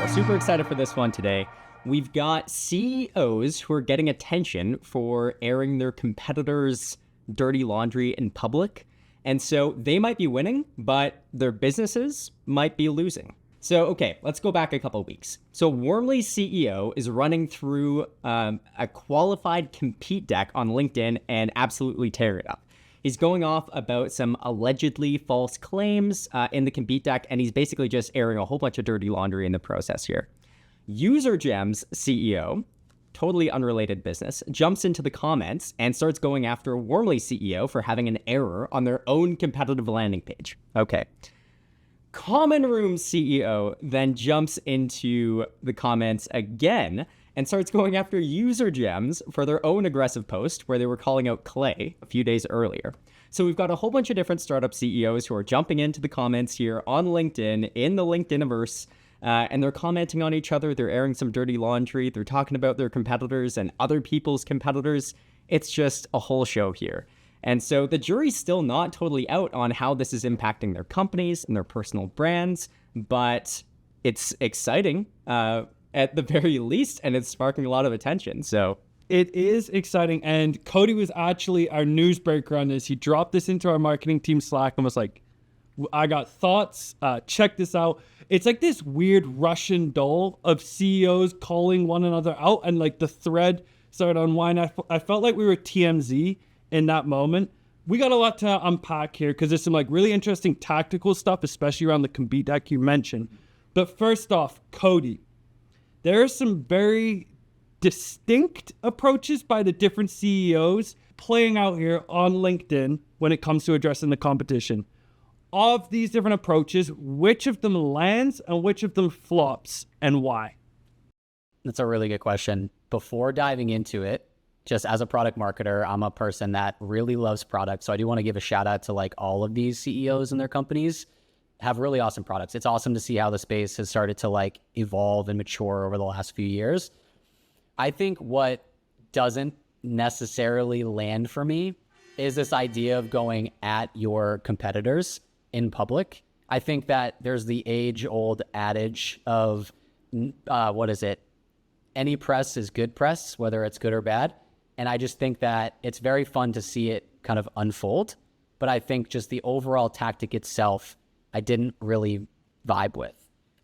super excited for this one today. We've got CEOs who are getting attention for airing their competitors' dirty laundry in public. And so they might be winning, but their businesses might be losing. So, okay, let's go back a couple weeks. So Warmly's CEO is running through a qualified compete deck on LinkedIn and absolutely tearing it up. He's going off about some allegedly false claims in the compete deck, and he's basically just airing a whole bunch of dirty laundry in the process here. UserGem's CEO, totally unrelated business, jumps into the comments and starts going after Warmly's CEO for having an error on their own competitive landing page. Okay. Common Room's CEO then jumps into the comments again and starts going after UserGems for their own aggressive post where they were calling out Klue a few days earlier. So we've got a whole bunch of different startup CEOs who are jumping into the comments here on LinkedIn, in the LinkedIniverse, and they're commenting on each other. They're airing some dirty laundry. They're talking about their competitors and other people's competitors. It's just a whole show here. And so the jury's still not totally out on how this is impacting their companies and their personal brands, but it's exciting at the very least, and it's sparking a lot of attention. So it is exciting, and Cody was actually our newsbreaker on this. He dropped this into our marketing team Slack and was like, I got thoughts, check this out. It's like this weird Russian doll of CEOs calling one another out, and like the thread started to unwind. I felt like we were TMZ in that moment. We got a lot to unpack here because there's some like really interesting tactical stuff, especially around the compete deck you mentioned. But first off, Cody, there are some very distinct approaches by the different CEOs playing out here on LinkedIn when it comes to addressing the competition. Of these different approaches, which of them lands and which of them flops, and why? That's a really good question. Before diving into it, just as a product marketer, I'm a person that really loves products. So I do want to give a shout out to like all of these CEOs and their companies have really awesome products. It's awesome to see how the space has started to like evolve and mature over the last few years. I think what doesn't necessarily land for me is this idea of going at your competitors in public. I think that there's the age-old adage of, any press is good press, whether it's good or bad. And I just think that it's very fun to see it kind of unfold. But I think just the overall tactic itself, I didn't really vibe with.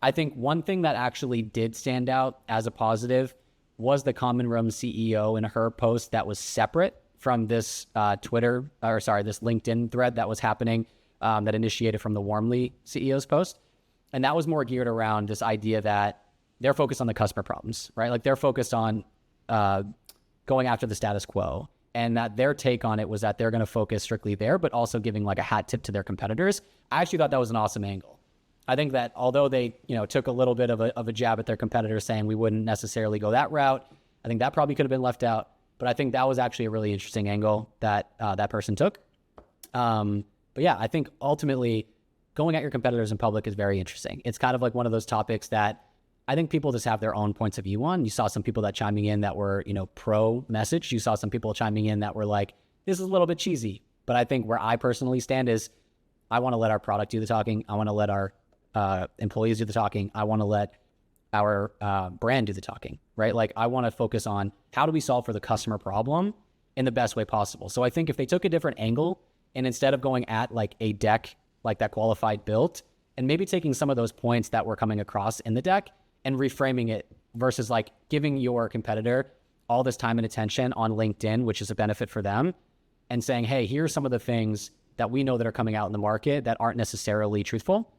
I think one thing that actually did stand out as a positive was the Common Room CEO in her post that was separate from this this LinkedIn thread that was happening that initiated from the Warmly CEO's post. And that was more geared around this idea that they're focused on the customer problems, right? Like they're focused on going after the status quo. And that their take on it was that they're going to focus strictly there, but also giving like a hat tip to their competitors. I actually thought that was an awesome angle. I think that although they, took a little bit of a jab at their competitors saying we wouldn't necessarily go that route, I think that probably could have been left out. But I think that was actually a really interesting angle that that person took. But yeah, I think ultimately going at your competitors in public is very interesting. It's kind of like one of those topics that I think people just have their own points of view on. You saw some people that chiming in that were, pro message. You saw some people chiming in that were like, this is a little bit cheesy. But I think where I personally stand is I want to let our product do the talking. I want to let our employees do the talking. I want to let our brand do the talking, right? Like I want to focus on how do we solve for the customer problem in the best way possible. So I think if they took a different angle and instead of going at like a deck, like that qualified built, and maybe taking some of those points that were coming across in the deck and reframing it versus like giving your competitor all this time and attention on LinkedIn, which is a benefit for them, and saying, hey, here's some of the things that we know that are coming out in the market that aren't necessarily truthful,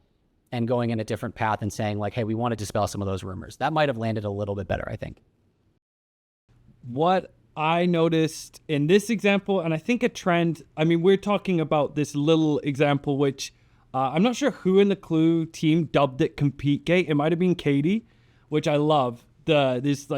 and going in a different path and saying like, hey, we want to dispel some of those rumors. That might have landed a little bit better, I think. What I noticed in this example, and I think a trend, we're talking about this little example, which I'm not sure who in the Klue team dubbed it Compete Gate. It might have been Katie, which I love. This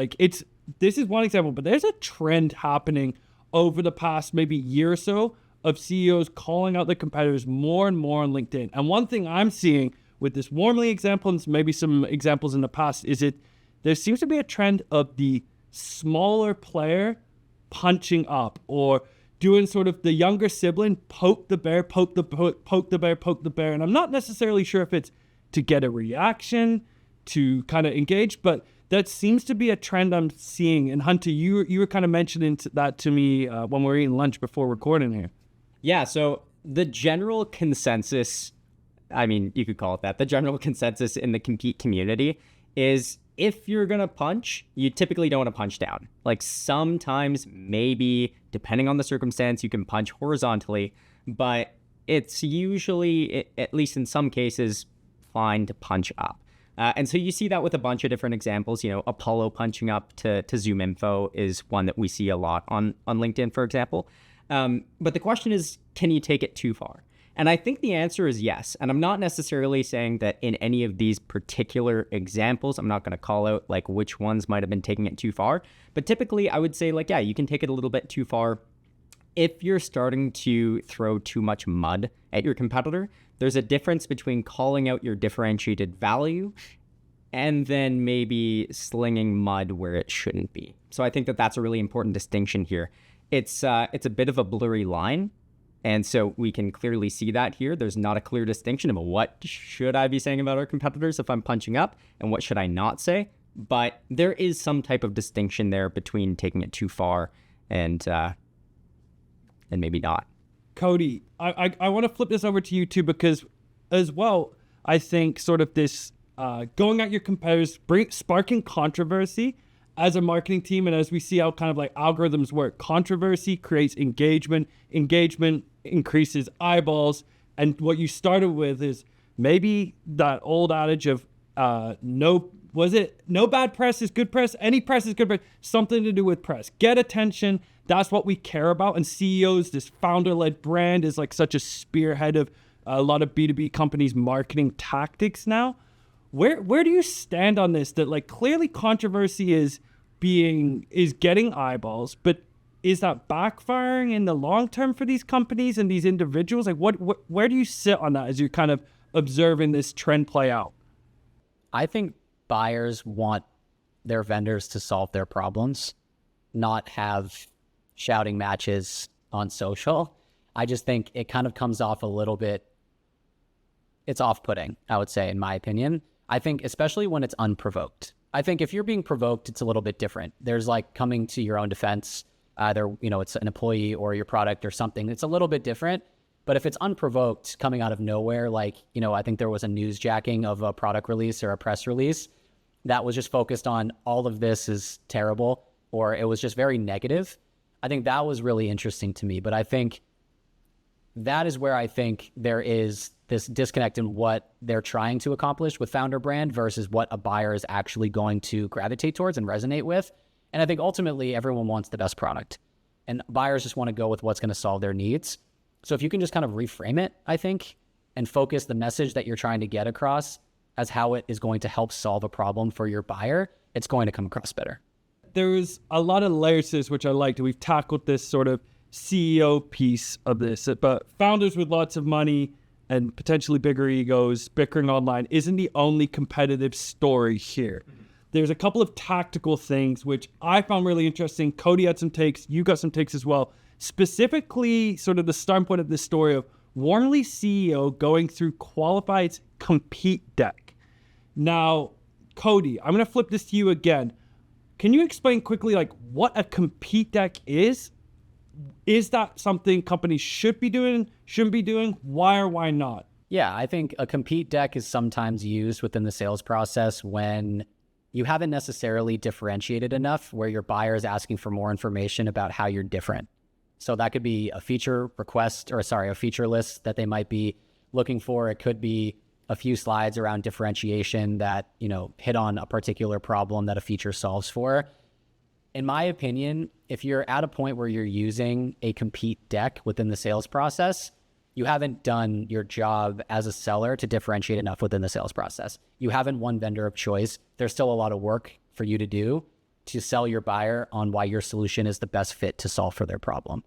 is one example, but there's a trend happening over the past maybe year or so of CEOs calling out their competitors more and more on LinkedIn. And one thing I'm seeing with this Warmly example and maybe some examples in the past is there seems to be a trend of the smaller player punching up or doing sort of the younger sibling, poke the bear, poke the bear. And I'm not necessarily sure if it's to get a reaction, to kind of engage, but that seems to be a trend I'm seeing. And Hunter, you were kind of mentioning that to me when we were eating lunch before recording here. Yeah, so the general consensus, I mean, you could call it that, the general consensus in the compete community is if you're going to punch, you typically don't want to punch down. Like sometimes, maybe, depending on the circumstance, you can punch horizontally, but it's usually, at least in some cases, fine to punch up. And so you see that with a bunch of different examples. You know, Apollo punching up to Zoom info is one that we see a lot on LinkedIn, for example. But the question is, can you take it too far? And I think the answer is yes. And I'm not necessarily saying that in any of these particular examples, I'm not going to call out like which ones might have been taking it too far. But typically I would say like, yeah, you can take it a little bit too far. If you're starting to throw too much mud at your competitor, there's a difference between calling out your differentiated value and then maybe slinging mud where it shouldn't be. So I think that that's a really important distinction here. It's a bit of a blurry line, and so we can clearly see that here. There's not a clear distinction of what should I be saying about our competitors if I'm punching up and what should I not say. But there is some type of distinction there between taking it too far and maybe not. Cody, I want to flip this over to you too, because as well, I think sort of this going at your competitors, sparking controversy as a marketing team, and as we see how kind of like algorithms work, controversy creates engagement increases eyeballs, and what you started with is maybe that old adage of no bad press is good press, any press is good press, something to do with press, get attention. That's what we care about. And CEOs, this founder-led brand is like such a spearhead of a lot of B2B companies' marketing tactics now. Where do you stand on this? That like clearly controversy is getting eyeballs, but is that backfiring in the long term for these companies and these individuals? Like where do you sit on that as you're kind of observing this trend play out? I think buyers want their vendors to solve their problems, not have shouting matches on social. I just think it kind of comes off a little bit, it's off-putting, I would say, in my opinion. I think especially when it's unprovoked. I think if you're being provoked, it's a little bit different. There's like coming to your own defense, either, you know, it's an employee or your product or something. It's a little bit different. But if it's unprovoked, coming out of nowhere, like, you know, I think there was a newsjacking of a product release or a press release that was just focused on all of this is terrible, or it was just very negative. I think that was really interesting to me. But I think that is where I think there is this disconnect in what they're trying to accomplish with founder brand versus what a buyer is actually going to gravitate towards and resonate with. And I think ultimately everyone wants the best product, and buyers just want to go with what's going to solve their needs. So if you can just kind of reframe it, I think, and focus the message that you're trying to get across as how it is going to help solve a problem for your buyer, it's going to come across better. There's a lot of layers to this, which I liked. We've tackled this sort of CEO piece of this, but founders with lots of money and potentially bigger egos bickering online isn't the only competitive story here. There's a couple of tactical things which I found really interesting. Cody had some takes, you got some takes as well. Specifically, sort of the starting point of this story of Warnly CEO going through Qualified's compete deck. Now, Cody, I'm going to flip this to you again. Can you explain quickly like what a compete deck is? Is that something companies should be doing, shouldn't be doing? Why or why not? Yeah, I think a compete deck is sometimes used within the sales process when you haven't necessarily differentiated enough, where your buyer is asking for more information about how you're different. So that could be a feature request, or a feature list that they might be looking for. It could be a few slides around differentiation that, you know, hit on a particular problem that a feature solves for. In my opinion, if you're at a point where you're using a compete deck within the sales process, you haven't done your job as a seller to differentiate enough within the sales process. You haven't won vendor of choice. There's still a lot of work for you to do to sell your buyer on why your solution is the best fit to solve for their problem.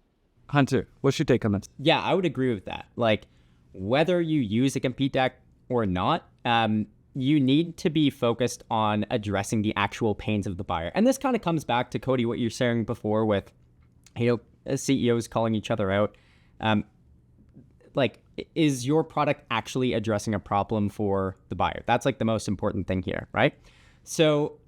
Hunter, what's your take on this? Yeah, I would agree with that. Like, whether you use a compete deck or not, you need to be focused on addressing the actual pains of the buyer. And this kind of comes back to, Cody, what you're saying before with, you know, CEOs calling each other out. Like, is your product actually addressing a problem for the buyer? That's like the most important thing here, right? So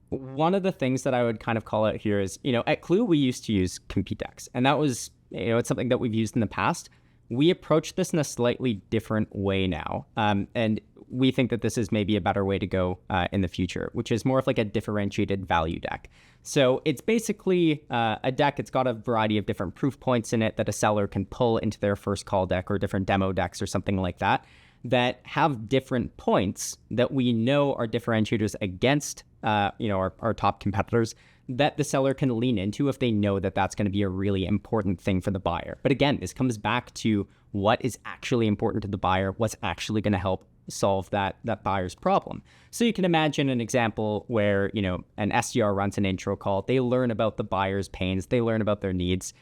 one of the things that I would kind of call out here is, at Klue, we used to use compete decks, and that was, it's something that we've used in the past. We approach this in a slightly different way now, and we think that this is maybe a better way to go in the future, which is more of like a differentiated value deck. So it's basically a deck. It's got a variety of different proof points in it that a seller can pull into their first call deck or different demo decks or something like that, that have different points that we know are differentiators against our top competitors, that the seller can lean into if they know that that's going to be a really important thing for the buyer. But again, this comes back to what is actually important to the buyer, what's actually going to help solve that buyer's problem. So you can imagine an example where, an SDR runs an intro call, they learn about the buyer's pains, they learn about their needs.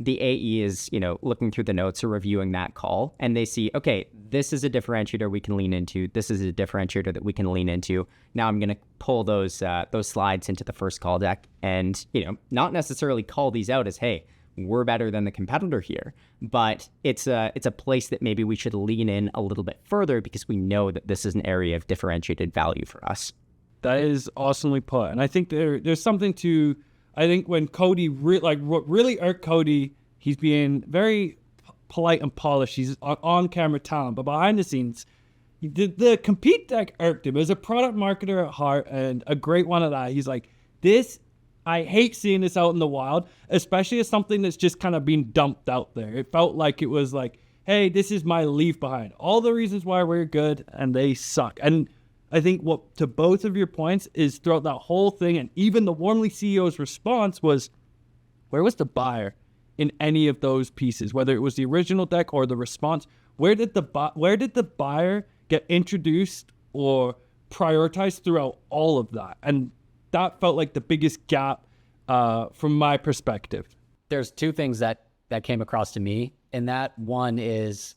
The AE is, looking through the notes or reviewing that call, and they see, okay, this is a differentiator we can lean into. This is a differentiator that we can lean into. Now I'm going to pull those slides into the first call deck and, not necessarily call these out as, hey, we're better than the competitor here, but it's a place that maybe we should lean in a little bit further because we know that this is an area of differentiated value for us. That is awesomely put. And I think there's something to, I think when Cody, what really irked Cody, he's being very polite and polished. He's on-camera talent, but behind the scenes, the compete deck irked him. As a product marketer at heart and a great one at that, he's like, I hate seeing this out in the wild, especially as something that's just kind of being dumped out there. It felt like it was like, hey, this is my leave behind. All the reasons why we're good, and they suck. And I think what, to both of your points, is throughout that whole thing, and even the Warmly CEO's response was, where was the buyer in any of those pieces? Whether it was the original deck or the response, where did the buyer get introduced or prioritized throughout all of that? And that felt like the biggest gap from my perspective. There's two things that came across to me, and that one is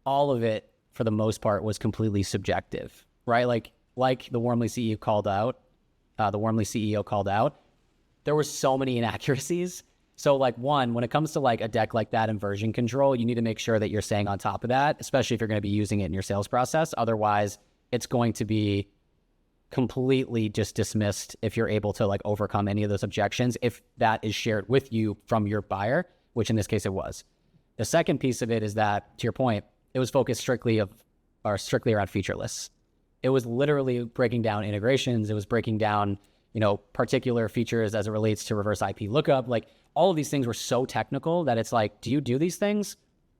all of it, for the most part, was completely subjective. Right, like the Warmly CEO called out, there were so many inaccuracies. So one, when it comes to a deck like that and version control, you need to make sure that you're staying on top of that, especially if you're going to be using it in your sales process. Otherwise, it's going to be completely just dismissed if you're able to overcome any of those objections, if that is shared with you from your buyer, which in this case it was. The second piece of it is that, to your point, it was focused strictly around feature lists. It was literally breaking down integrations. It was breaking down, particular features as it relates to reverse IP lookup. All of these things were so technical that it's do you do these things?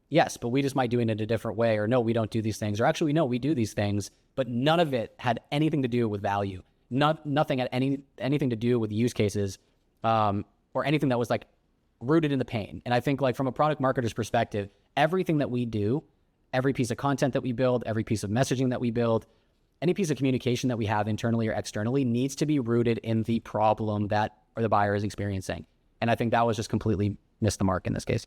Yes, but we just might do it in a different way. Or no, we don't do these things. Or actually, no, we do these things. But none of it had anything to do with value. Nothing had anything to do with use cases or anything that was rooted in the pain. And I think from a product marketer's perspective, everything that we do, every piece of content that we build, every piece of messaging that we build, any piece of communication that we have internally or externally needs to be rooted in the problem that or the buyer is experiencing. And I think that was just completely missed the mark in this case.